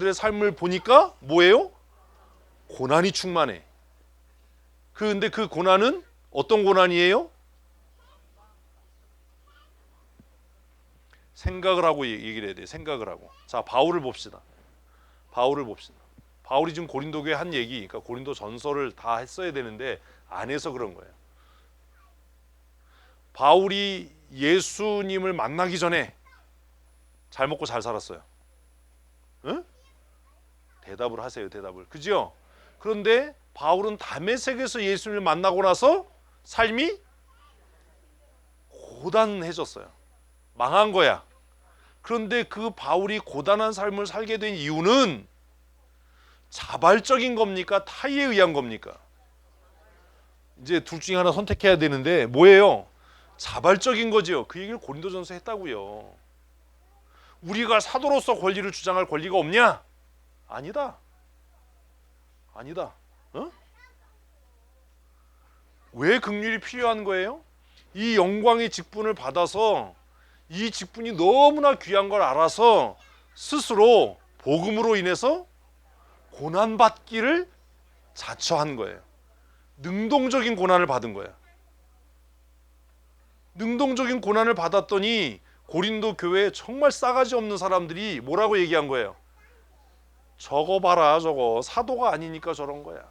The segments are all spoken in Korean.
들의 삶을 보니까 뭐예요? 고난이 충만해. 근데 그 고난은 어떤 고난이에요? 생각을 하고 얘기를 해야 돼. 생각을 하고. 자, 바울을 봅시다. 바울이 지금 고린도 교회 한 얘기, 그러니까 고린도 전서를 다 했어야 되는데 안 해서 그런 거예요. 바울이 예수님을 만나기 전에 잘 먹고 잘 살았어요. 응? 대답을 하세요. 대답을. 그죠? 그런데 바울은 다메섹에서 예수님을 만나고 나서 삶이 고단해졌어요. 망한 거야. 그런데 그 바울이 고단한 삶을 살게 된 이유는 자발적인 겁니까? 타의에 의한 겁니까? 이제 둘 중에 하나 선택해야 되는데 뭐예요? 자발적인 거지요. 그 얘기를 고린도전서 했다고요. 우리가 사도로서 권리를 주장할 권리가 없냐? 아니다. 어? 왜 긍휼이 필요한 거예요? 이 영광의 직분을 받아서 이 직분이 너무나 귀한 걸 알아서 스스로 복음으로 인해서 고난받기를 자처한 거예요. 능동적인 고난을 받은 거예요. 능동적인 고난을 받았더니 고린도 교회에 정말 싸가지 없는 사람들이 뭐라고 얘기한 거예요? 저거 봐라, 저거 사도가 아니니까 저런 거야.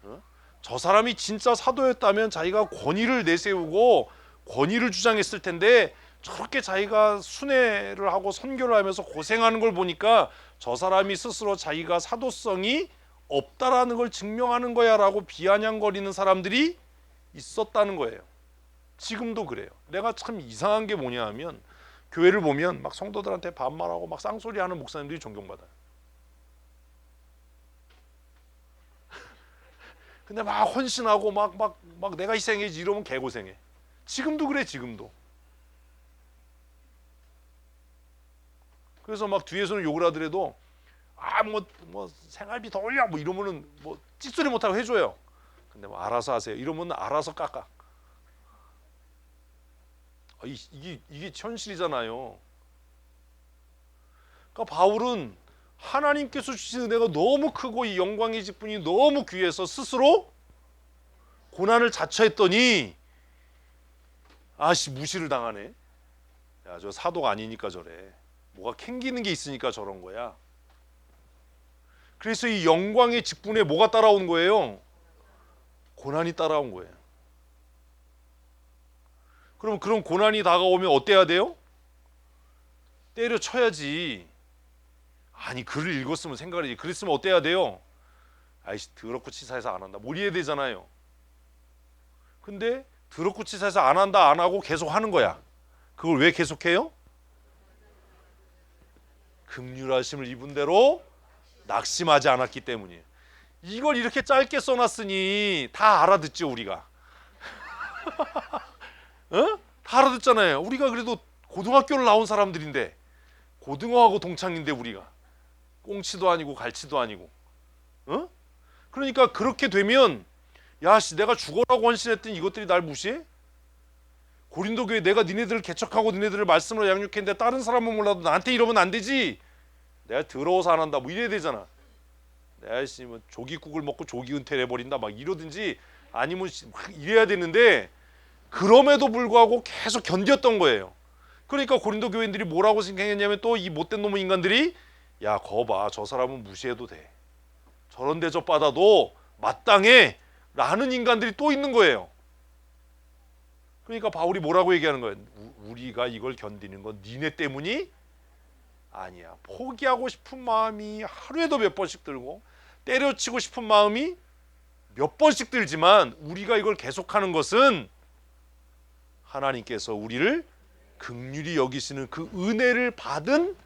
어? 저 사람이 진짜 사도였다면 자기가 권위를 내세우고 권위를 주장했을 텐데 저렇게 자기가 순회를 하고 선교를 하면서 고생하는 걸 보니까 저 사람이 스스로 자기가 사도성이 없다라는 걸 증명하는 거야 라고 비아냥거리는 사람들이 있었다는 거예요. 지금도 그래요. 내가 참 이상한 게 뭐냐 하면 교회를 보면 막 성도들한테 반말하고 막 쌍소리하는 목사님들이 존경받아요. 근데 막 헌신하고 막 내가 희생해야지 이러면 개고생해. 지금도 그래. 지금도. 그래서 막 뒤에서는 욕을 하더라도 뭐 생활비 더 올려 뭐 이러면은 뭐 찌소리 못하고 해줘요. 근데 뭐 알아서 하세요 이러면 알아서 깎아. 이게 현실이잖아요. 그러니까 바울은 하나님께서 주신 은혜가 너무 크고 이 영광의 직분이 너무 귀해서 스스로 고난을 자처했더니 무시를 당하네. 야, 저 사도가 아니니까 저래. 뭐가 캥기는 게 있으니까 저런 거야. 그래서 이 영광의 직분에 뭐가 따라온 거예요? 고난이 따라온 거예요. 그럼 그런 고난이 다가오면 어때야 돼요? 때려쳐야지. 아니 글을 읽었으면 생각을 해야지. 그랬으면 어때야 돼요? 아이씨 더럽고 치사해서 안 한다. 뭐 이래야 되잖아요. 근데 더럽고 치사해서 안 한다 안 하고 계속 하는 거야. 그걸 왜 계속해요? 긍휼하심을 입은 대로 낙심하지 않았기 때문이에요. 이걸 이렇게 짧게 써놨으니 다 알아듣죠 우리가. 어? 다 알아듣잖아요. 우리가 그래도 고등학교를 나온 사람들인데 고등어하고 동창인데 우리가 꽁치도 아니고 갈치도 아니고 어? 그러니까 그렇게 되면 야씨 내가 죽어라고 헌신했더니 이것들이 날 무시해? 고린도 교회 내가 니네들을 개척하고 니네들을 말씀으로 양육했는데 다른 사람은 몰라도 나한테 이러면 안 되지. 내가 더러워서 안 한다 뭐 이래야 되잖아. 내가 뭐 조기국을 먹고 조기 은퇴를 해버린다 막 이러든지 아니면 이래야 되는데 그럼에도 불구하고 계속 견뎠던 거예요. 그러니까 고린도 교인들이 뭐라고 생각했냐면 또 이 못된 놈의 인간들이 야 거봐 저 사람은 무시해도 돼. 저런 대접 받아도 마땅해 라는 인간들이 또 있는 거예요. 그러니까 바울이 뭐라고 얘기하는 거예요? 우리가 이걸 견디는 건 니네 때문이 아니야. 포기하고 싶은 마음이 하루에도 몇 번씩 들고 때려치고 싶은 마음이 몇 번씩 들지만 우리가 이걸 계속하는 것은 하나님께서 우리를 긍휼히 여기시는 그 은혜를 받은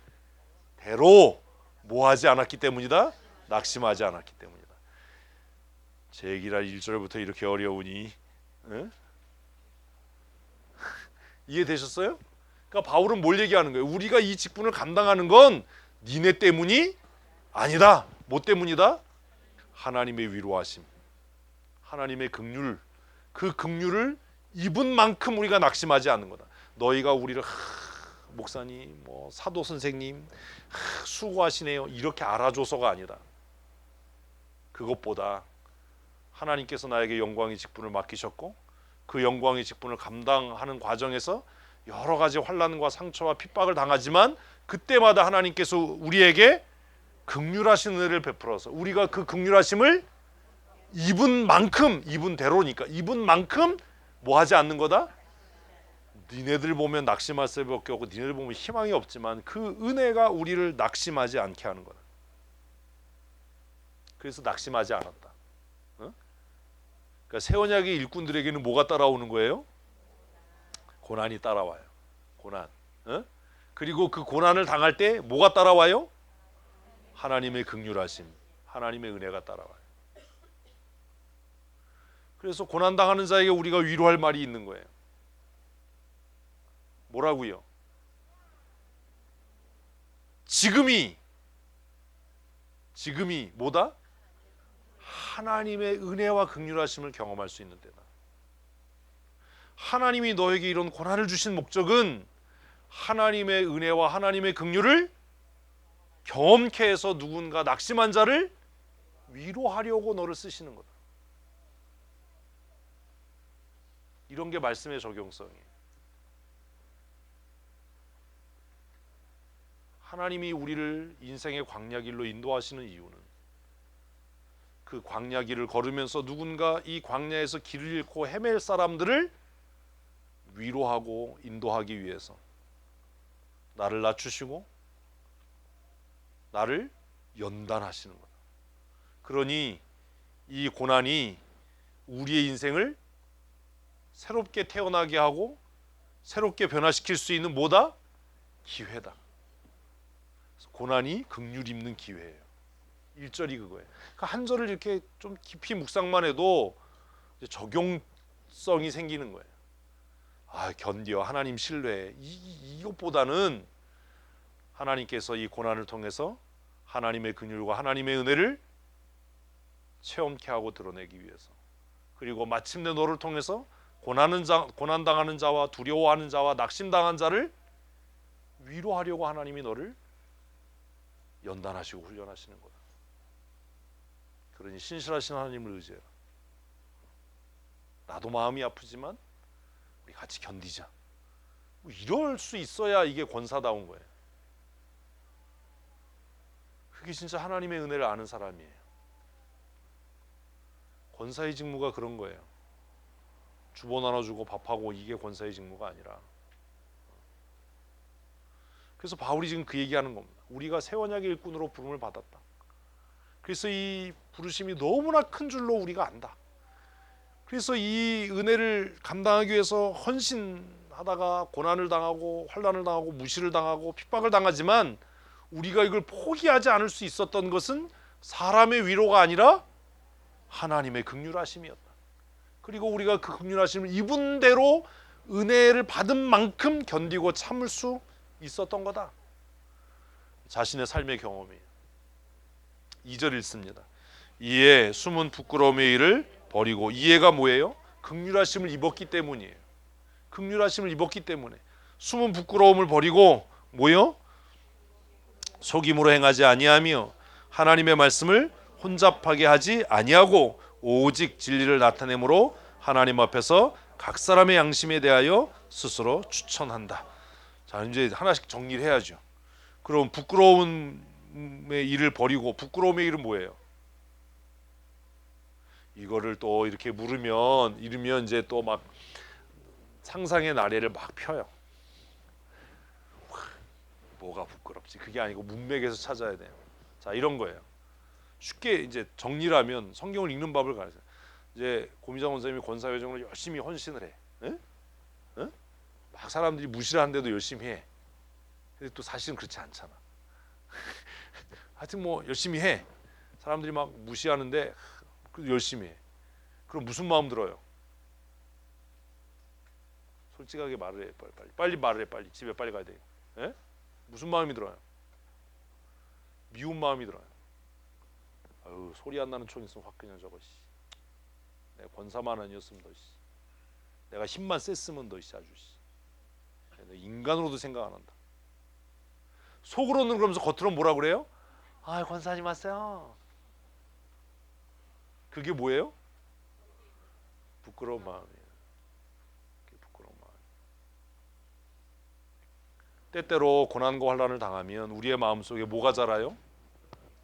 대로 뭐하지 않았기 때문이다. 낙심하지 않았기 때문이다. 제 얘기라 1절부터 이렇게 어려우니 에? 이해되셨어요? 그러니까 바울은 뭘 얘기하는 거예요? 우리가 이 직분을 감당하는 건 니네 때문이 아니다. 뭐 때문이다? 하나님의 위로하심, 하나님의 긍휼, 그 긍휼을 입은 만큼 우리가 낙심하지 않는 거다. 너희가 우리를 목사님, 뭐 사도 선생님 수고하시네요 이렇게 알아줘서가 아니라, 그것보다 하나님께서 나에게 영광의 직분을 맡기셨고 그 영광의 직분을 감당하는 과정에서 여러 가지 환난과 상처와 핍박을 당하지만 그때마다 하나님께서 우리에게 긍휼하신 은혜를 베풀어서 우리가 그 긍휼하심을 입은 만큼, 입은 대로니까 입은 만큼 뭐 하지 않는 거다? 니네들 보면 낙심할 수밖에 없고 니네들 보면 희망이 없지만 그 은혜가 우리를 낙심하지 않게 하는 거다. 그래서 낙심하지 않았다. 어? 그러니까 새 언약의 일꾼들에게는 뭐가 따라오는 거예요? 고난이 따라와요. 고난. 어? 그리고 그 고난을 당할 때 뭐가 따라와요? 하나님의 긍휼하심, 하나님의 은혜가 따라와요. 그래서 고난 당하는 자에게 우리가 위로할 말이 있는 거예요. 뭐라고요? 지금이 뭐다? 하나님의 은혜와 긍휼하심을 경험할 수 있는 때다. 하나님이 너에게 이런 고난을 주신 목적은 하나님의 은혜와 하나님의 긍휼을 경험케 해서 누군가 낙심한 자를 위로하려고 너를 쓰시는 거다. 이런 게 말씀의 적용성이에요. 하나님이 우리를 인생의 광야길로 인도하시는 이유는 그 광야길을 걸으면서 누군가 이 광야에서 길을 잃고 헤맬 사람들을 위로하고 인도하기 위해서 나를 낮추시고 나를 연단하시는 거다. 그러니 이 고난이 우리의 인생을 새롭게 태어나게 하고 새롭게 변화시킬 수 있는 뭐다? 기회다. 고난이 긍휼 입는 기회예요. 1절이 그거예요. 그러니까 한 절을 이렇게 좀 깊이 묵상만 해도 적용성이 생기는 거예요. 아, 견디어 하나님 신뢰. 이것보다는 하나님께서 이 고난을 통해서 하나님의 긍휼과 하나님의 은혜를 체험케 하고 드러내기 위해서, 그리고 마침내 너를 통해서 고난당하는 자와 두려워하는 자와 낙심당한 자를 위로하려고 하나님이 너를 연단하시고 훈련하시는 거다. 그러니 신실하신 하나님을 의지해라. 나도 마음이 아프지만 우리 같이 견디자. 뭐 이럴 수 있어야 이게 권사다운 거예요. 그게 진짜 하나님의 은혜를 아는 사람이에요. 권사의 직무가 그런 거예요. 주보 나눠주고 밥하고 이게 권사의 직무가 아니라. 그래서 바울이 지금 그 얘기하는 겁니다. 우리가 새 언약의 일꾼으로 부름을 받았다. 그래서 이 부르심이 너무나 큰 줄로 우리가 안다. 그래서 이 은혜를 감당하기 위해서 헌신하다가 고난을 당하고 환난을 당하고 무시를 당하고 핍박을 당하지만 우리가 이걸 포기하지 않을 수 있었던 것은 사람의 위로가 아니라 하나님의 긍휼하심이었다. 그리고 우리가 그 긍휼하심을 입은 대로 은혜를 받은 만큼 견디고 참을 수 있었던 거다. 자신의 삶의 경험이에요. 2절 읽습니다. 이에 숨은 부끄러움의 일을 버리고, 이해가 뭐예요? 긍휼하심을 입었기 때문이에요. 긍휼하심을 입었기 때문에 숨은 부끄러움을 버리고 뭐요? 속임으로 행하지 아니하며 하나님의 말씀을 혼잡하게 하지 아니하고 오직 진리를 나타내므로 하나님 앞에서 각 사람의 양심에 대하여 스스로 추천한다. 자, 이제 하나씩 정리를 해야죠. 그럼 부끄러움의 일을 버리고, 부끄러움의 일은 뭐예요? 이거를 또 이렇게 이르면 이제 또 막 상상의 나래를 막 펴요. 뭐가 부끄럽지? 그게 아니고 문맥에서 찾아야 돼요. 자, 이런 거예요. 쉽게 이제 정리를 하면 성경을 읽는 법을 가르쳐요. 이제 고미정 원사님이 권사회정을 열심히 헌신을 해. 응? 응? 막 사람들이 무시를 하는데도 열심히 해. 근데 또 사실은 그렇지 않잖아. 하여튼 뭐 열심히 해. 사람들이 막 무시하는데 그래도 열심히 해. 그럼 무슨 마음 들어요? 솔직하게 말을 해. 빨리 말을 해. 빨리 집에 빨리 가야 돼. 예? 무슨 마음이 들어요? 미운 마음이 들어요. 아유, 소리 안 나는 총 있으면 확 그냥 저거. 내가 권사만 아니었으면 너. 내가 힘만 셌으면 너 아주. 인간으로도 생각 안 한다. 속으로는 그러면서 겉으로는 뭐라 그래요? 아, 권사님 왔어요. 그게 뭐예요? 부끄러운 마음이에요. 부끄러운 마음. 때때로 고난과 환난을 당하면 우리의 마음속에 뭐가 자라요?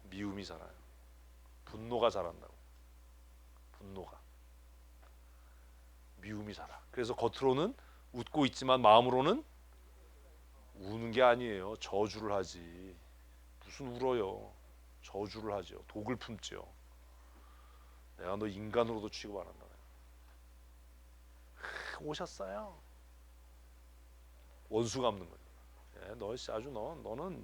미움이 자라요. 분노가 자란다고. 분노가. 미움이 자라. 그래서 겉으로는 웃고 있지만 마음으로는 우는 게 아니에요. 저주를 하지. 무슨 울어요. 저주를 하죠. 독을 품죠. 내가 너 인간으로도 취급 안 한다. 오셨어요. 원수 갚는 거예요. 너 아주 너는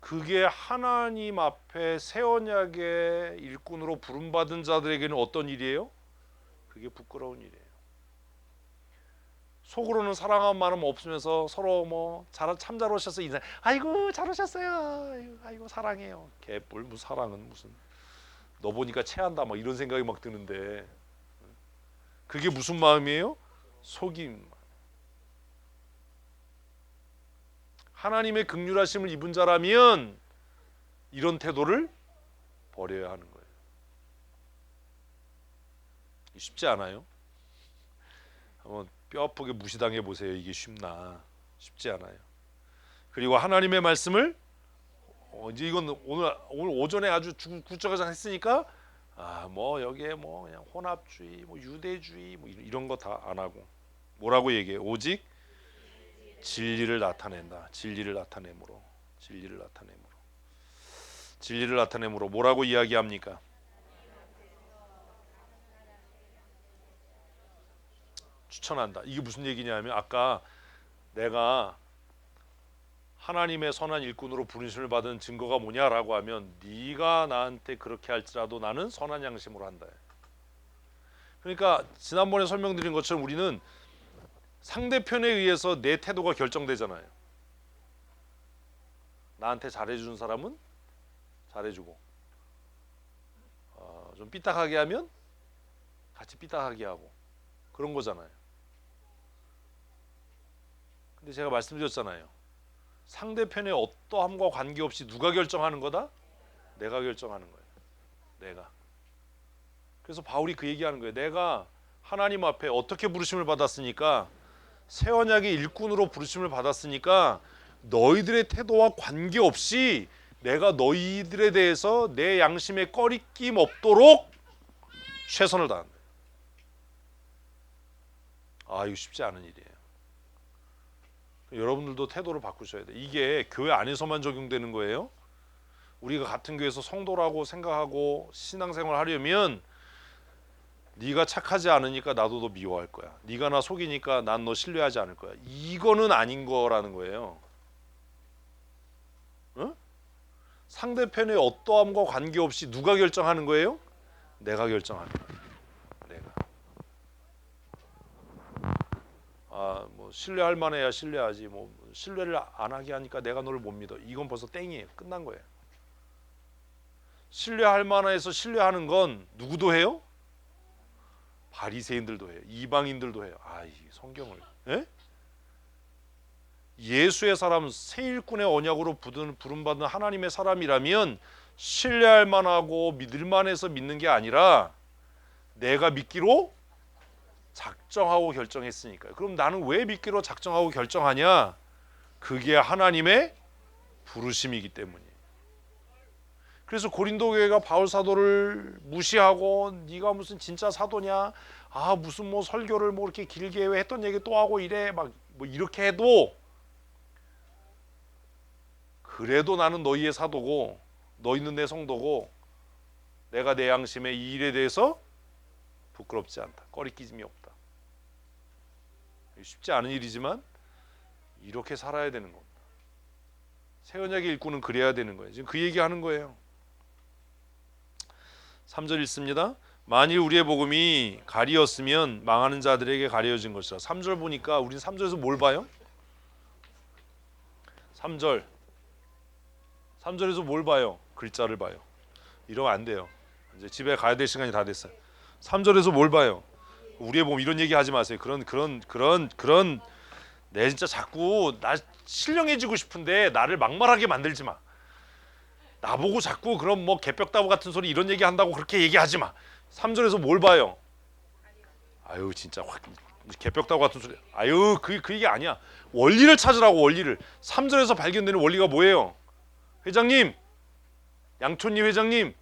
그게 하나님 앞에 새 언약의 일꾼으로 부름받은 자들에게는 어떤 일이에요? 그게 부끄러운 일이에요. 속으로는 사랑한 마음 없으면서 서로 참 잘 오셨어 인사. 아이고 잘 오셨어요. 아이고 사랑해요. 개뿔 무슨 사랑은 무슨. 너 보니까 체한다 이런 생각이 막 드는데 그게 무슨 마음이에요? 속임. 하나님의 긍휼하심을 입은 자라면 이런 태도를 버려야 하는 거예요. 쉽지 않아요? 한번 뼈 아프게 무시당해 보세요. 이게 쉽나? 쉽지 않아요. 그리고 하나님의 말씀을 이제 이건 오늘 오전에 아주 구적하장 했으니까 여기에 그냥 혼합주의, 유대주의 이런 거 다 안 하고 뭐라고 얘기해? 오직 진리를 나타낸다. 진리를 나타내므로 뭐라고 이야기합니까? 추천한다. 이게 무슨 얘기냐면 아까 내가 하나님의 선한 일꾼으로 부르심을 받은 증거가 뭐냐라고 하면 네가 나한테 그렇게 할지라도 나는 선한 양심으로 한다. 그러니까 지난번에 설명드린 것처럼 우리는 상대편에 의해서 내 태도가 결정되잖아요. 나한테 잘해주는 사람은 잘해주고 좀 삐딱하게 하면 같이 삐딱하게 하고 그런 거잖아요. 근데 제가 말씀드렸잖아요. 상대편의 어떠함과 관계없이 누가 결정하는 거다? 내가 결정하는 거예요. 내가. 그래서 바울이 그 얘기하는 거예요. 내가 하나님 앞에 어떻게 부르심을 받았으니까 새 언약의 일꾼으로 부르심을 받았으니까 너희들의 태도와 관계없이 내가 너희들에 대해서 내 양심에 꺼리낌 없도록 최선을 다한다. 이거 쉽지 않은 일이에요. 여러분들도 태도를 바꾸셔야 돼요. 이게 교회 안에서만 적용되는 거예요. 우리가 같은 교회에서 성도라고 생각하고 신앙생활 하려면 네가 착하지 않으니까 나도 너 미워할 거야. 네가 나 속이니까 난 너 신뢰하지 않을 거야. 이거는 아닌 거라는 거예요. 응? 상대편의 어떠함과 관계없이 누가 결정하는 거예요? 내가 결정하는 거예요. 내가. 신뢰할 만해야 신뢰하지. 신뢰를 안 하게 하니까 내가 너를 못 믿어. 이건 벌써 땡이에요. 끝난 거예요. 신뢰할 만해서 신뢰하는 건 누구도 해요? 바리새인들도 해요. 이방인들도 해요. 이 성경을. 예수의 사람, 새 일꾼의 언약으로 부름받은 하나님의 사람이라면 신뢰할 만하고 믿을 만해서 믿는 게 아니라 내가 믿기로 작정하고 결정했으니까요. 그럼 나는 왜 믿기로 작정하고 결정하냐? 그게 하나님의 부르심이기 때문이에요. 그래서 고린도 교회가 바울 사도를 무시하고 네가 무슨 진짜 사도냐? 무슨 설교를 이렇게 길게 왜 했던 얘기 또 하고 이래 이렇게 해도 그래도 나는 너희의 사도고 너희는 내 성도고 내가 내 양심에 이 일에 대해서 부끄럽지 않다. 꺼리낌이 없다. 쉽지 않은 일이지만 이렇게 살아야 되는 겁니다. 새 언약의 일꾼은 그래야 되는 거예요. 지금 그 얘기하는 거예요. 3절 읽습니다. 만일 우리의 복음이 가리였으면 망하는 자들에게 가려진 것이라. 3절 보니까 우리는 3절에서 뭘 봐요? 3절에서 뭘 봐요? 글자를 봐요. 이러면 안 돼요. 이제 집에 가야 될 시간이 다 됐어요. 3절에서 뭘 봐요? 우리의 복음 이런 얘기 하지 마세요. 그런 내 진짜 자꾸 나 신령해지고 싶은데 나를 막말하게 만들지 마. 나보고 자꾸 그럼 뭐 개벽다구 같은 소리 이런 얘기 한다고 그렇게 얘기하지 마. 3절에서 뭘 봐요? 아유 진짜 확 개벽다구 같은 소리. 아유 그 얘기 아니야. 원리를 찾으라고 원리를. 3절에서 발견되는 원리가 뭐예요? 회장님, 양촌님 회장님.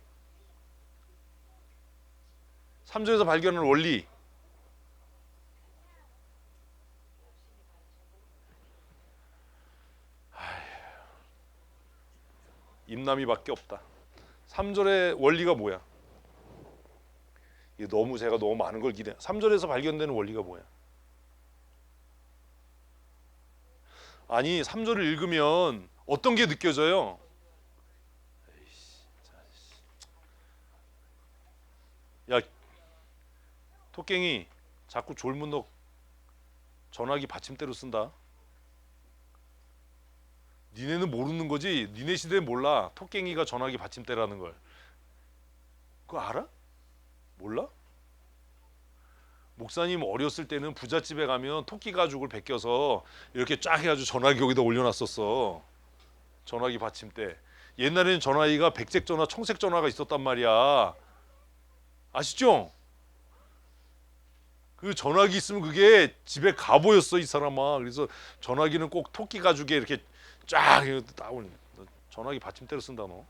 3절에서 발견하는 원리. 임남이밖에 없다. 3절의 원리가 뭐야? 이게 제가 너무 많은 걸 기대. 3절에서 발견되는 원리가 뭐야? 아니 3절을 읽으면 어떤 게 느껴져요? 야 토깽이 자꾸 졸문덕 전화기 받침대로 쓴다. 니네는 모르는 거지. 니네 시대에 몰라. 토깽이가 전화기 받침대라는 걸. 그거 알아? 몰라? 목사님 어렸을 때는 부잣집에 가면 토끼 가죽을 벗겨서 이렇게 쫙 해가지고 전화기 여기다 올려놨었어. 전화기 받침대. 옛날에는 전화기가 백색 전화, 청색 전화가 있었단 말이야. 아시죠? 그 전화기 있으면 그게 집에 가보였어 이 사람아. 그래서 전화기는 꼭 토끼 가죽에 이렇게 쫙 나올. 전화기 받침대로 쓴다 너.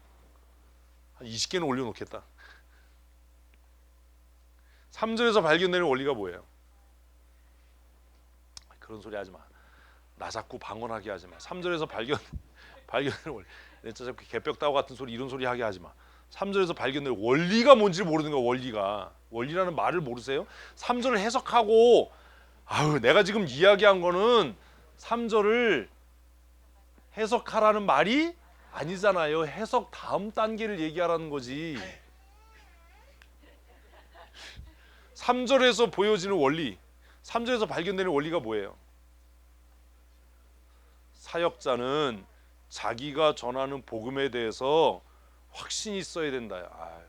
한 20개는 올려놓겠다. 3절에서 발견되는 원리가 뭐예요? 그런 소리 하지 마. 나 자꾸 방언하게 하지 마. 3절에서 발견되는 원리. 진짜 자꾸 개벽다구 같은 소리 이런 소리 하게 하지 마. 3절에서 발견되는 원리가 뭔지 모르는 거야. 원리가. 원리라는 말을 모르세요? 3절을 해석하고 아유 내가 지금 이야기한 거는 3절을 해석하라는 말이 아니잖아요. 해석 다음 단계를 얘기하라는 거지. 3절에서 보여지는 원리, 3절에서 발견되는 원리가 뭐예요? 사역자는 자기가 전하는 복음에 대해서 확신이 있어야 된다. 아유.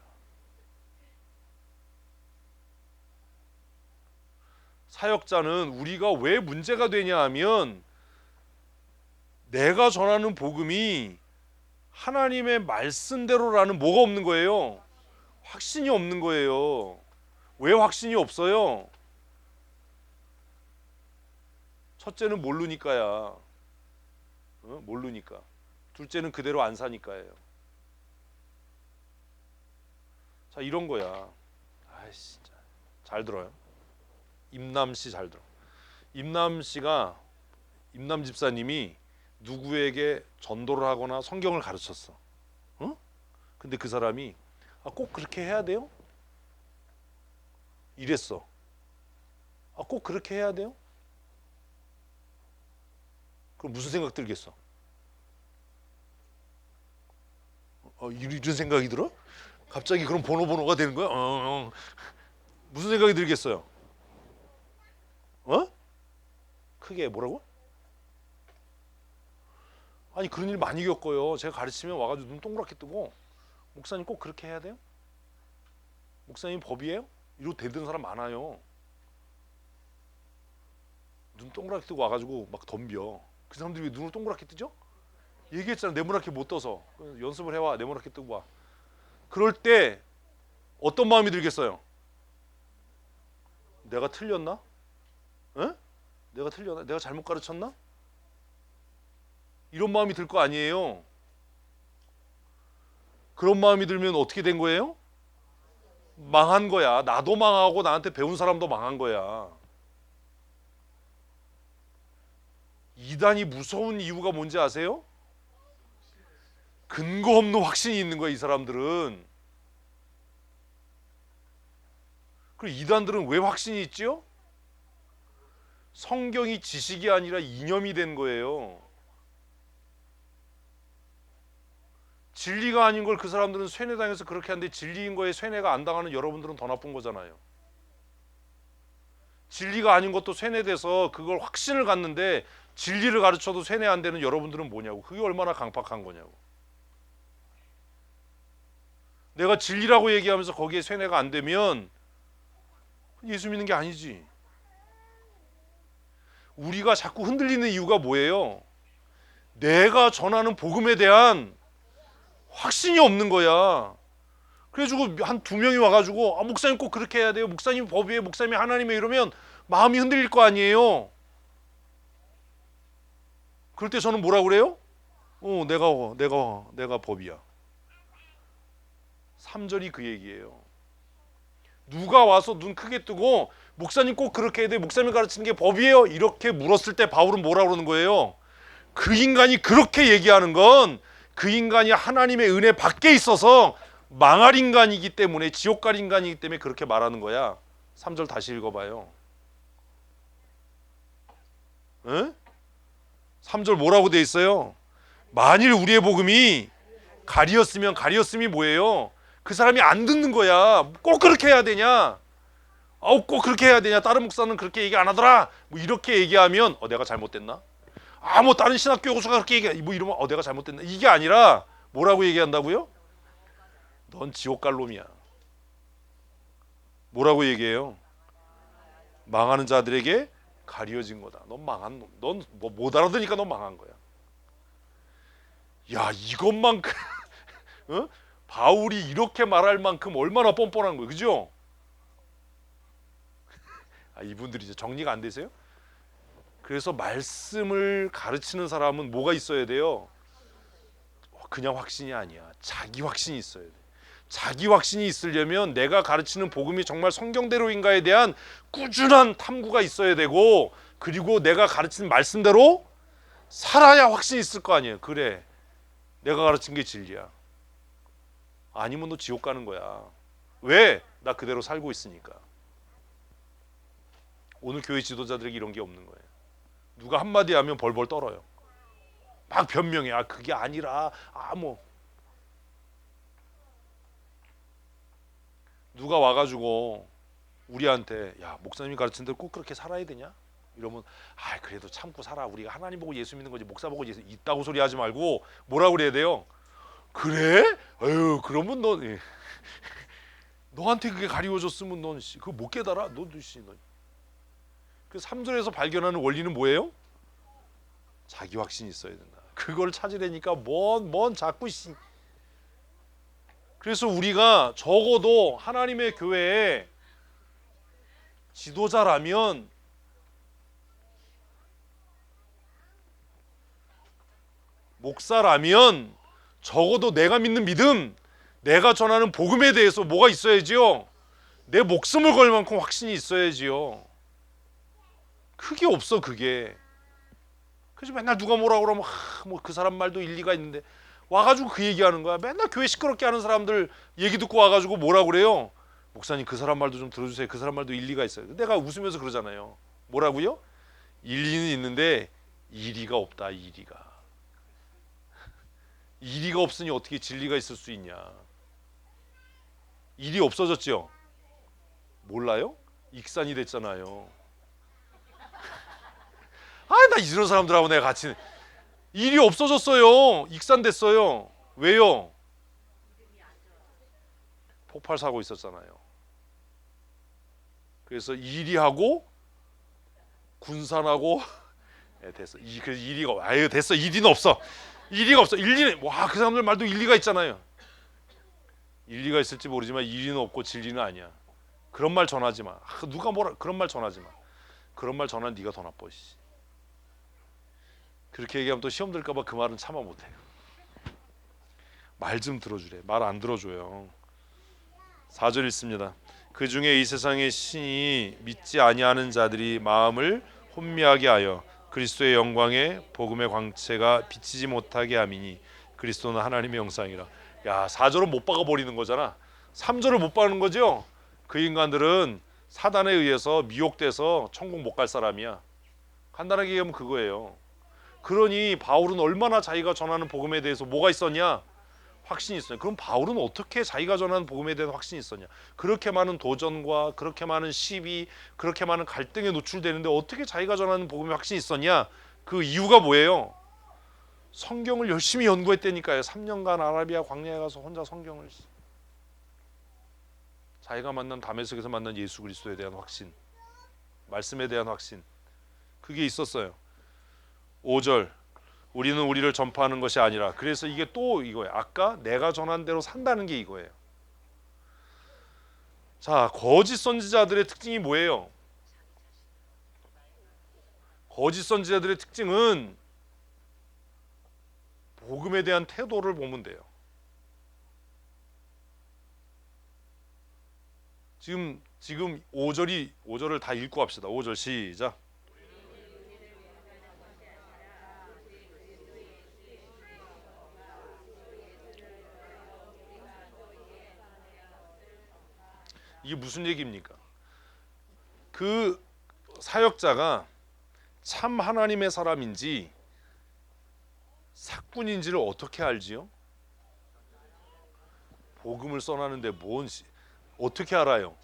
사역자는 우리가 왜 문제가 되냐 하면 내가 전하는 복음이 하나님의 말씀대로라는 뭐가 없는 거예요? 확신이 없는 거예요. 왜 확신이 없어요? 첫째는 모르니까야. 모르니까. 둘째는 그대로 안 사니까예요. 자 이런 거야. 아이씨, 진짜 잘 들어요. 임남 씨 잘 들어. 임남 집사님이 누구에게 전도를 하거나 성경을 가르쳤어. 응? 근데 그 사람이 꼭 그렇게 해야 돼요? 이랬어. 꼭 그렇게 해야 돼요? 그럼 무슨 생각 들겠어? 이런 생각이 들어? 갑자기 그럼 번호가 되는 거야? 무슨 생각이 들겠어요? 크게 뭐라고? 아니 그런 일 많이 겪어요. 제가 가르치면 와가지고 눈 동그랗게 뜨고 목사님 꼭 그렇게 해야 돼요? 목사님 법이에요? 이러고 대드는 사람 많아요. 눈 동그랗게 뜨고 와가지고 막 덤벼. 그 사람들이 왜 눈을 동그랗게 뜨죠? 얘기했잖아. 네모나게 못 떠서. 연습을 해와. 네모나게 뜨고 와. 그럴 때 어떤 마음이 들겠어요? 내가 틀렸나? 에? 내가 틀렸나? 내가 잘못 가르쳤나? 이런 마음이 들 거 아니에요. 그런 마음이 들면 어떻게 된 거예요? 망한 거야. 나도 망하고 나한테 배운 사람도 망한 거야. 이단이 무서운 이유가 뭔지 아세요? 근거 없는 확신이 있는 거야 이 사람들은. 그리고 이단들은 왜 확신이 있지요? 성경이 지식이 아니라 이념이 된 거예요. 진리가 아닌 걸 그 사람들은 쇠뇌당해서 그렇게 하는데 진리인 거에 쇠뇌가 안 당하는 여러분들은 더 나쁜 거잖아요. 진리가 아닌 것도 쇠뇌돼서 그걸 확신을 갖는데 진리를 가르쳐도 쇠뇌 안 되는 여러분들은 뭐냐고. 그게 얼마나 강팍한 거냐고. 내가 진리라고 얘기하면서 거기에 쇠뇌가 안 되면 예수 믿는 게 아니지. 우리가 자꾸 흔들리는 이유가 뭐예요? 내가 전하는 복음에 대한 확신이 없는 거야. 그래가지고 한 두 명이 와가지고 목사님 꼭 그렇게 해야 돼요. 목사님 법이에요. 목사님이 하나님이에요. 이러면 마음이 흔들릴 거 아니에요. 그럴 때 저는 뭐라 그래요? 내가 법이야. 3절이 그 얘기예요. 누가 와서 눈 크게 뜨고 목사님 꼭 그렇게 해야 돼. 목사님이 가르치는 게 법이에요. 이렇게 물었을 때 바울은 뭐라 그러는 거예요? 그 인간이 그렇게 얘기하는 건 그 인간이 하나님의 은혜 밖에 있어서 망할 인간이기 때문에, 지옥 갈 인간이기 때문에 그렇게 말하는 거야. 3절 다시 읽어봐요. 에? 3절 뭐라고 돼 있어요? 만일 우리의 복음이 가리였음이 뭐예요? 그 사람이 안 듣는 거야. 꼭 그렇게 해야 되냐? 꼭 그렇게 해야 되냐? 다른 목사는 그렇게 얘기 안 하더라. 뭐 이렇게 얘기하면 내가 잘못됐나? 뭐 다른 신학교 교수가 그렇게 얘기해. 뭐 이러면 내가 잘못됐나? 이게 아니라 뭐라고 얘기한다고요? 넌 지옥 갈 놈이야. 뭐라고 얘기해요? 망하는 자들에게 가려진 거다. 넌 망한 놈. 넌 뭐 못 알아들으니까 넌 망한 거야. 야, 이것만큼 바울이 이렇게 말할 만큼 얼마나 뻔뻔한 거예요. 그죠? 이분들이 이제 정리가 안 되세요? 그래서 말씀을 가르치는 사람은 뭐가 있어야 돼요? 그냥 확신이 아니야. 자기 확신이 있어야 돼. 자기 확신이 있으려면 내가 가르치는 복음이 정말 성경대로인가에 대한 꾸준한 탐구가 있어야 되고, 그리고 내가 가르치는 말씀대로 살아야 확신이 있을 거 아니에요. 그래, 내가 가르친 게 진리야. 아니면 너 지옥 가는 거야. 왜? 나 그대로 살고 있으니까. 오늘 교회 지도자들에게 이런 게 없는 거예요. 누가 한마디 하면 벌벌 떨어요. 막 변명해. 그게 아니라 뭐 누가 와가지고 우리한테 야, 목사님이 가르친 대로 꼭 그렇게 살아야 되냐? 이러면 그래도 참고 살아. 우리가 하나님 보고 예수 믿는 거지 목사 보고 예수 있다고 소리 하지 말고 뭐라고 그래야 돼요? 그래? 그러면 너 너한테 그게 가리워졌으면 넌 그거 못 깨달아? 너. 그 3절에서 발견하는 원리는 뭐예요? 자기 확신이 있어야 된다. 그걸 찾으려니까 뭔 자꾸 그래서 우리가 적어도 하나님의 교회에 지도자라면 목사라면 적어도 내가 믿는 믿음, 내가 전하는 복음에 대해서 뭐가 있어야지요? 내 목숨을 걸 만큼 확신이 있어야지요. 그게 없어. 그게. 그래서 맨날 누가 뭐라 그러면 뭐 그 사람 말도 일리가 있는데 와가지고 그 얘기하는 거야. 맨날 교회 시끄럽게 하는 사람들 얘기 듣고 와가지고 뭐라 그래요? 목사님 그 사람 말도 좀 들어주세요. 그 사람 말도 일리가 있어요. 내가 웃으면서 그러잖아요. 뭐라고요? 일리는 있는데 이리가 없다. 이리가 없으니 어떻게 진리가 있을 수 있냐? 일이 없어졌죠? 몰라요? 익산이 됐잖아요. 나 이런 사람들하고 내가 같이 일이 없어졌어요. 익산됐어요. 왜요? 폭발 사고 있었잖아요. 그래서 일이하고 군산하고 됐어. 그래서 일이가 됐어. 일이는 없어. 일리가 없어. 일리는 그 사람들 말도 일리가 있잖아요. 일리가 있을지 모르지만 일리는 없고 진리는 아니야. 그런 말 전하지 마. 누가 뭐라 그런 말 전하지 마. 그런 말 전하는 네가 더 나빠. 그렇게 얘기하면 또 시험 들까 봐 그 말은 참아 못 해요. 말 좀 들어주래. 말 안 들어줘요. 4절 읽습니다. 그 중에 이 세상의 신이 믿지 아니하는 자들이 마음을 혼미하게 하여 그리스도의 영광에 복음의 광채가 비치지 못하게 함이니 그리스도는 하나님의 형상이라. 4절은 못 박아 버리는 거잖아. 3절을 못 박는 거죠. 그 인간들은 사단에 의해서 미혹돼서 천국 못 갈 사람이야. 간단하게 얘기하면 그거예요. 그러니 바울은 얼마나 자기가 전하는 복음에 대해서 뭐가 있었냐? 확신이 있었냐? 그럼 바울은 어떻게 자기가 전하는 복음에 대한 확신이 있었냐? 그렇게 많은 도전과 그렇게 많은 시비, 그렇게 많은 갈등에 노출되는데 어떻게 자기가 전하는 복음에 확신이 있었냐? 그 이유가 뭐예요? 성경을 열심히 연구했다니까요. 3년간 아라비아 광야에 가서 혼자 성경을, 자기가 만난 다메섹에서 만난 예수 그리스도에 대한 확신, 말씀에 대한 확신, 그게 있었어요. 5절 우리는 우리를 전파하는 것이 아니라. 그래서 이게 또 이거예요. 아까 내가 전한 대로 산다는 게 이거예요. 자, 거짓 선지자들의 특징이 뭐예요? 거짓 선지자들의 특징은 복음에 대한 태도를 보면 돼요. 지금 5절을 다 읽고 합시다. 5절 시작. 이게 무슨 얘기입니까? 그 사역자가 참 하나님의 사람인지 사꾼인지를 어떻게 알지요? 복음을 써나는데 어떻게 알아요?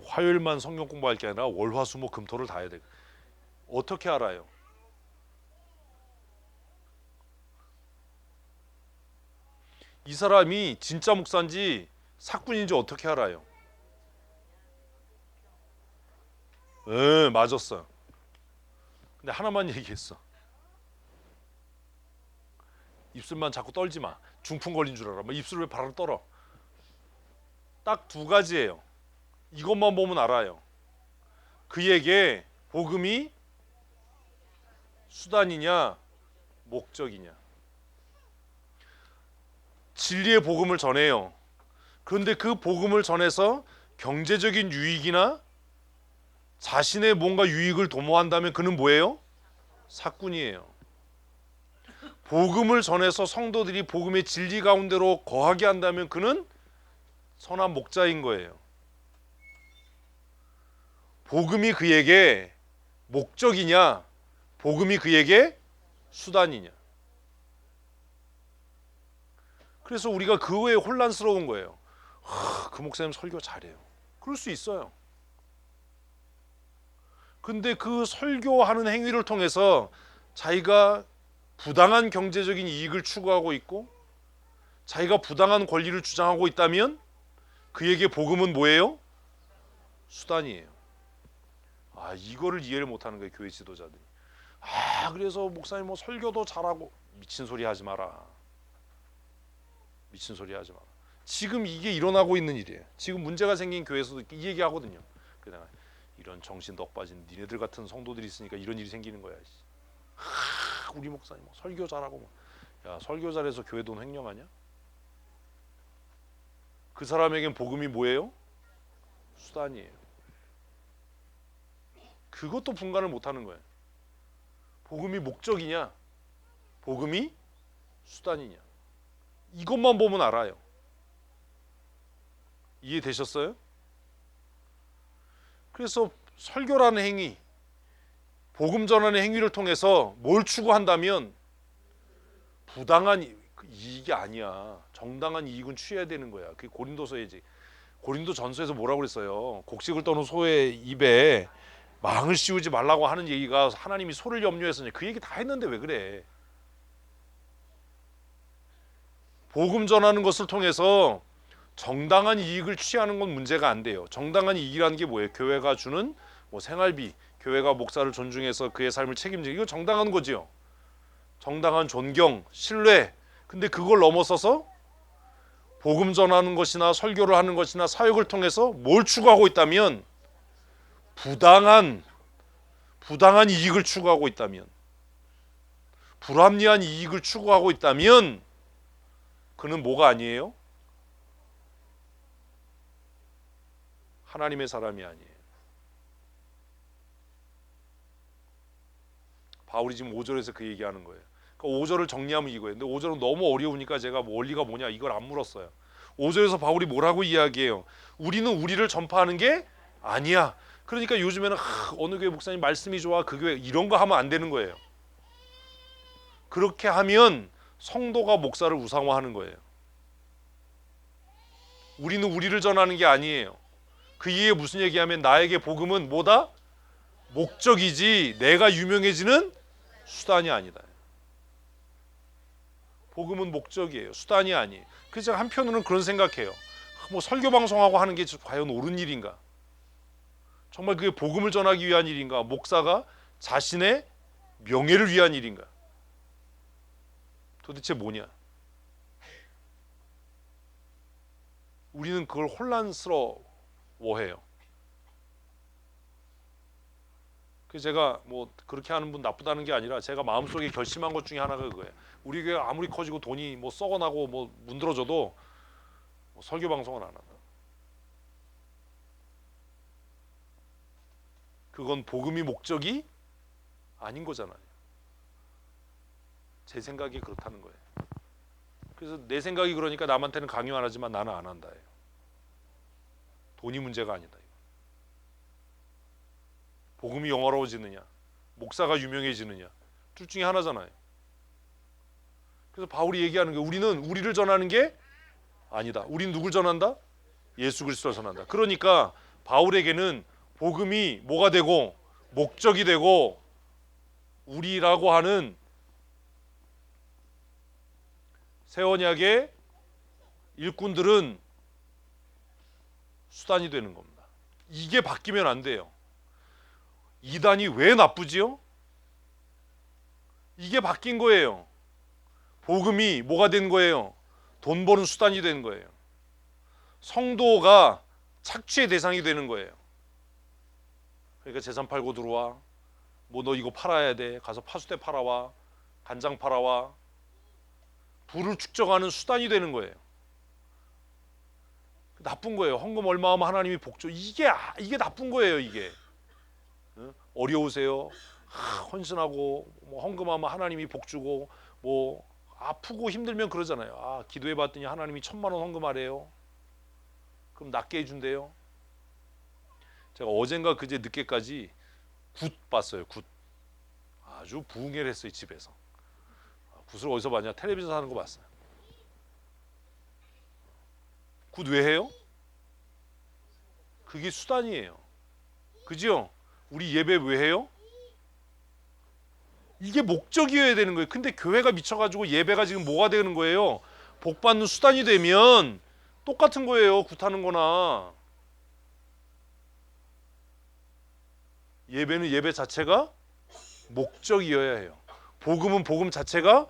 화요일만 성경 공부할 게 아니라 월화수목금토를 다 해야 돼. 어떻게 알아요? 이 사람이 진짜 목사인지 사꾼인지 어떻게 알아요? 네, 맞았어요. 근데 하나만 얘기했어. 입술만 자꾸 떨지 마. 중풍 걸린 줄 알아. 입술을 왜 바로 떨어? 딱 두 가지예요. 이것만 보면 알아요. 그에게 복음이 수단이냐 목적이냐. 진리의 복음을 전해요. 그런데 그 복음을 전해서 경제적인 유익이나 자신의 뭔가 유익을 도모한다면 그는 뭐예요? 사꾼이에요. 복음을 전해서 성도들이 복음의 진리 가운데로 거하게 한다면 그는 선한 목자인 거예요. 복음이 그에게 목적이냐, 복음이 그에게 수단이냐. 그래서 우리가 그 외에 혼란스러운 거예요. 그 목사님 설교 잘해요. 그럴 수 있어요. 근데 그 설교하는 행위를 통해서 자기가 부당한 경제적인 이익을 추구하고 있고 자기가 부당한 권리를 주장하고 있다면 그에게 복음은 뭐예요? 수단이에요. 이거를 이해를 못하는 거예요, 교회 지도자들이. 그래서 목사님 뭐 설교도 잘하고. 미친 소리 하지 마라. 미친 소리 하지 마라. 지금 이게 일어나고 있는 일이에요. 지금 문제가 생긴 교회에서도 이 얘기하거든요. 그냥 이런 정신 넋 빠진 니네들 같은 성도들이 있으니까 이런 일이 생기는 거야. 우리 목사님 설교 잘하고. 야, 설교 잘해서 교회 돈 횡령하냐? 그 사람에겐 복음이 뭐예요? 수단이에요. 그것도 분간을 못하는 거예요. 복음이 목적이냐, 복음이 수단이냐. 이것만 보면 알아요. 이해되셨어요? 그래서 설교라는 행위, 복음 전하는 행위를 통해서 뭘 추구한다면 부당한 이익이 아니야. 정당한 이익은 취해야 되는 거야. 그게 고린도서에지. 고린도전서에서 뭐라고 그랬어요? 곡식을 떠는 소의 입에 망을 씌우지 말라고 하는 얘기가 하나님이 소를 염려해서 그 얘기 다 했는데 왜 그래? 복음 전하는 것을 통해서 정당한 이익을 취하는 건 문제가 안 돼요. 정당한 이익이라는 게 뭐예요? 교회가 주는 생활비, 교회가 목사를 존중해서 그의 삶을 책임지고, 이거 정당한 거지요. 정당한 존경, 신뢰. 근데 그걸 넘어서서 복음 전하는 것이나 설교를 하는 것이나 사역을 통해서 뭘 추구하고 있다면 부당한 이익을 추구하고 있다면, 불합리한 이익을 추구하고 있다면 그는 뭐가 아니에요? 하나님의 사람이 아니에요. 바울이 지금 5절에서 그 얘기하는 거예요. 그러니까 5절을 정리하면 이거예요. 근데 5절은 너무 어려우니까 제가 원리가 뭐냐 이걸 안 물었어요. 5절에서 바울이 뭐라고 이야기해요? 우리는 우리를 전파하는 게 아니야. 그러니까 요즘에는 어느 교회 목사님 말씀이 좋아, 그 교회, 이런 거 하면 안 되는 거예요. 그렇게 하면 성도가 목사를 우상화하는 거예요. 우리는 우리를 전하는 게 아니에요. 그 이에 무슨 얘기하면 나에게 복음은 뭐다? 목적이지 내가 유명해지는 수단이 아니다. 복음은 목적이에요. 수단이 아니에요. 그래서 한편으로는 그런 생각해요. 설교 방송하고 하는 게 과연 옳은 일인가? 정말 그게 복음을 전하기 위한 일인가? 목사가 자신의 명예를 위한 일인가? 도대체 뭐냐? 우리는 그걸 혼란스러워해요. 그래서 제가 뭐 그렇게 하는 분 나쁘다는 게 아니라 제가 마음속에 결심한 것 중에 하나가 그거예요. 우리 교회 아무리 커지고 돈이 뭐 썩어나고 뭐 문드러져도 뭐 설교 방송은 안 한다. 그건 복음이 목적이 아닌 거잖아요. 제 생각이 그렇다는 거예요. 그래서 내 생각이 그러니까 남한테는 강요 안 하지만 나는 안 한다예요. 돈이 문제가 아니다. 복음이 영화로워지느냐, 목사가 유명해지느냐, 둘 중에 하나잖아요. 그래서 바울이 얘기하는 게 우리는 우리를 전하는 게 아니다. 우린 누굴 전한다? 예수 그리스도를 전한다. 그러니까 바울에게는 복음이 뭐가 되고 목적이 되고 우리라고 하는 새 언약의 일꾼들은 수단이 되는 겁니다. 이게 바뀌면 안 돼요. 이단이 왜 나쁘지요? 이게 바뀐 거예요. 복음이 뭐가 된 거예요? 돈 버는 수단이 된 거예요. 성도가 착취의 대상이 되는 거예요. 그러니까 재산 팔고 들어와. 뭐 너 이거 팔아야 돼. 가서 파수대 팔아와. 간장 팔아와. 부를 축적하는 수단이 되는 거예요. 나쁜 거예요. 헌금 얼마 하면 하나님이 복 줘. 이게 나쁜 거예요. 이게 어려우세요. 헌신하고 뭐 헌금하면 하나님이 복 주고 뭐 아프고 힘들면 그러잖아요. 아 기도해 봤더니 하나님이 1,000만 원 헌금하래요. 그럼 낫게 해준대요. 제가 어젠가 그제 늦게까지 굿 봤어요. 굿. 아주 부흥회를 했어요. 집에서. 굿을 어디서 봤냐? 텔레비전 하는 거 봤어요. 굿 왜 해요? 그게 수단이에요. 그죠? 우리 예배 왜 해요? 이게 목적이어야 되는 거예요. 근데 교회가 미쳐가지고 예배가 지금 뭐가 되는 거예요? 복 받는 수단이 되면 똑같은 거예요. 굿하는 거나. 예배는 예배 자체가 목적이어야 해요. 복음은 복음 자체가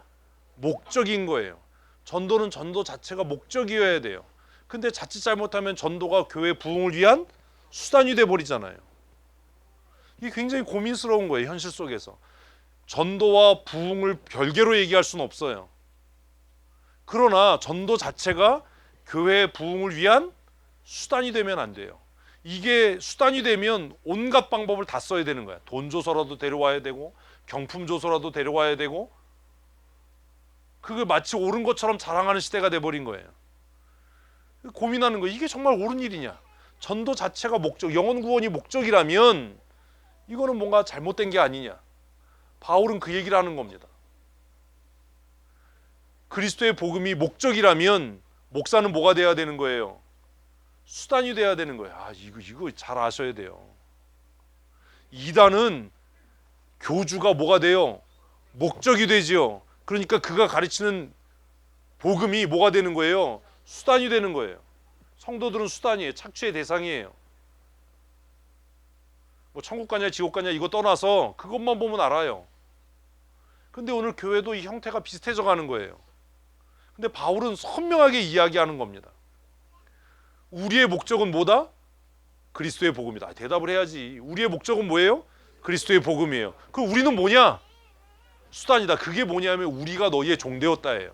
목적인 거예요. 전도는 전도 자체가 목적이어야 돼요. 근데 자칫 잘못하면 전도가 교회 부흥을 위한 수단이 돼 버리잖아요. 이게 굉장히 고민스러운 거예요. 현실 속에서. 전도와 부흥을 별개로 얘기할 수는 없어요. 그러나 전도 자체가 교회의 부흥을 위한 수단이 되면 안 돼요. 이게 수단이 되면 온갖 방법을 다 써야 되는 거야. 돈 줘서라도 데려와야 되고 경품 줘서라도 데려와야 되고 그걸 마치 옳은 것처럼 자랑하는 시대가 돼버린 거예요. 고민하는 거예요. 이게 정말 옳은 일이냐. 전도 자체가 목적, 영혼 구원이 목적이라면 이거는 뭔가 잘못된 게 아니냐. 바울은 그 얘기를 하는 겁니다. 그리스도의 복음이 목적이라면 목사는 뭐가 돼야 되는 거예요? 수단이 돼야 되는 거예요. 아, 이거 잘 아셔야 돼요. 이단은 교주가 뭐가 돼요? 목적이 되지요. 그러니까 그가 가르치는 복음이 뭐가 되는 거예요? 수단이 되는 거예요. 성도들은 수단이에요. 착취의 대상이에요. 뭐 천국 가냐 지옥 가냐 이거 떠나서 그것만 보면 알아요. 근데 오늘 교회도 이 형태가 비슷해져 가는 거예요. 근데 바울은 선명하게 이야기하는 겁니다. 우리의 목적은 뭐다? 그리스도의 복음이다. 대답을 해야지. 우리의 목적은 뭐예요? 그리스도의 복음이에요. 그럼 우리는 뭐냐? 수단이다. 그게 뭐냐면 우리가 너희의 종되었다예요.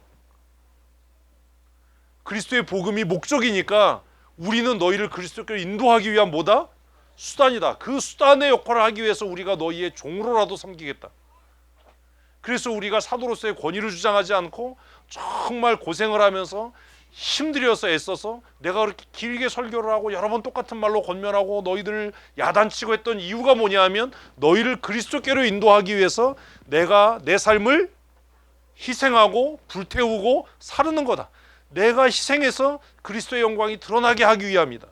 그리스도의 복음이 목적이니까 우리는 너희를 그리스도께로 인도하기 위한 뭐다? 수단이다. 그 수단의 역할을 하기 위해서 우리가 너희의 종으로라도 섬기겠다. 그래서 우리가 사도로서의 권위를 주장하지 않고 정말 고생을 하면서 힘들여서 애써서 내가 그렇게 길게 설교를 하고 여러 번 똑같은 말로 권면하고 너희들을 야단치고 했던 이유가 뭐냐 하면 너희를 그리스도께로 인도하기 위해서 내가 내 삶을 희생하고 불태우고 사르는 거다. 내가 희생해서 그리스도의 영광이 드러나게 하기 위함이다.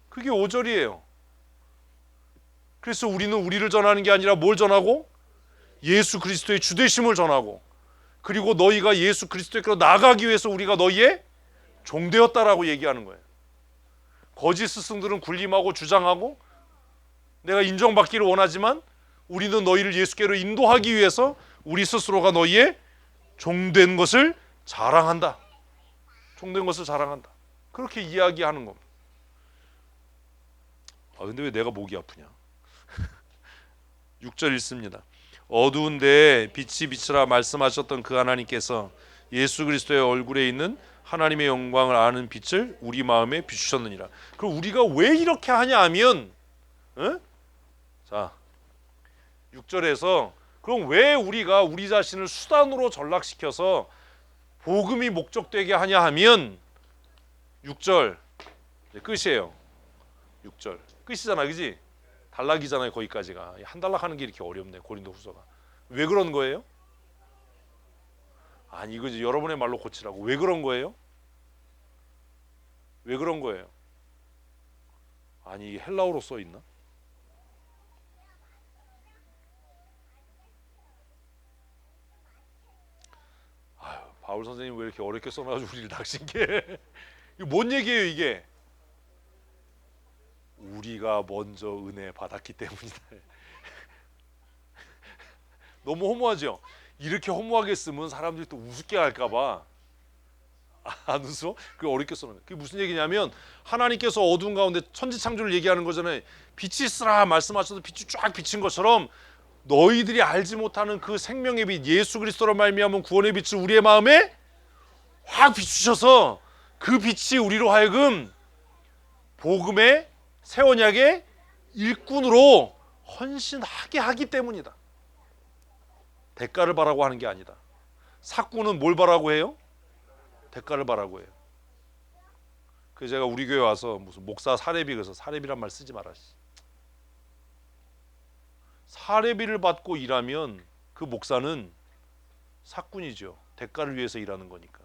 그게 5절이에요. 그래서 우리는 우리를 전하는 게 아니라 뭘 전하고? 예수 그리스도의 주되심을 전하고 그리고 너희가 예수 그리스도께로 나아가기 위해서 우리가 너희의 종되었다라고 얘기하는 거예요. 거짓 스승들은 군림하고 주장하고 내가 인정받기를 원하지만 우리는 너희를 예수께로 인도하기 위해서 우리 스스로가 너희의 종된 것을 자랑한다. 종된 것을 자랑한다. 그렇게 이야기하는 겁니다. 근데 왜 내가 목이 아프냐? 6절 읽습니다. 어두운 데에 빛이 비치라 말씀하셨던 그 하나님께서 예수 그리스도의 얼굴에 있는 하나님의 영광을 아는 빛을 우리 마음에 비추셨느니라. 그럼 우리가 왜 이렇게 하냐 하면, 자 6절에서 그럼 왜 우리가 우리 자신을 수단으로 전락시켜서 복음이 목적되게 하냐 하면 6절 끝이에요. 6절 끝이잖아, 그지? 단락이잖아요. 거기까지가 한 단락 하는 게 이렇게 어렵네. 고린도후서가 왜 그런 거예요? 아니 이거 여러분의 말로 고치라고. 왜 그런 거예요? 왜 그런 거예요? 아니 이게 헬라어로 써 있나? 아유, 바울 선생님 왜 이렇게 어렵게 써놔가지고 우리를 낚신게? 이거 뭔 얘기예요 이게? 우리가 먼저 은혜 받았기 때문이다. 너무 허무하죠? 이렇게 허무하게 쓰면 사람들이 또 우습게 할까봐 안 웃어? 그게 어렵게 써놓은. 그게 무슨 얘기냐면 하나님께서 어두운 가운데 천지창조를 얘기하는 거잖아요. 빛이 있으라 말씀하셔서 빛이 쫙 비친 것처럼 너희들이 알지 못하는 그 생명의 빛 예수 그리스도로 말미암은 구원의 빛을 우리의 마음에 확 비추셔서 그 빛이 우리로 하여금 복음의 새 언약의 일꾼으로 헌신하게 하기 때문이다. 대가를 바라고 하는 게 아니다. 삭구는 뭘 바라고 해요? 대가를 바라고 해요. 그래서 제가 우리 교회 와서 무슨 목사 사례비 그래서 사례비란 말 쓰지 마라. 사례비를 받고 일하면 그 목사는 삭군이죠. 대가를 위해서 일하는 거니까.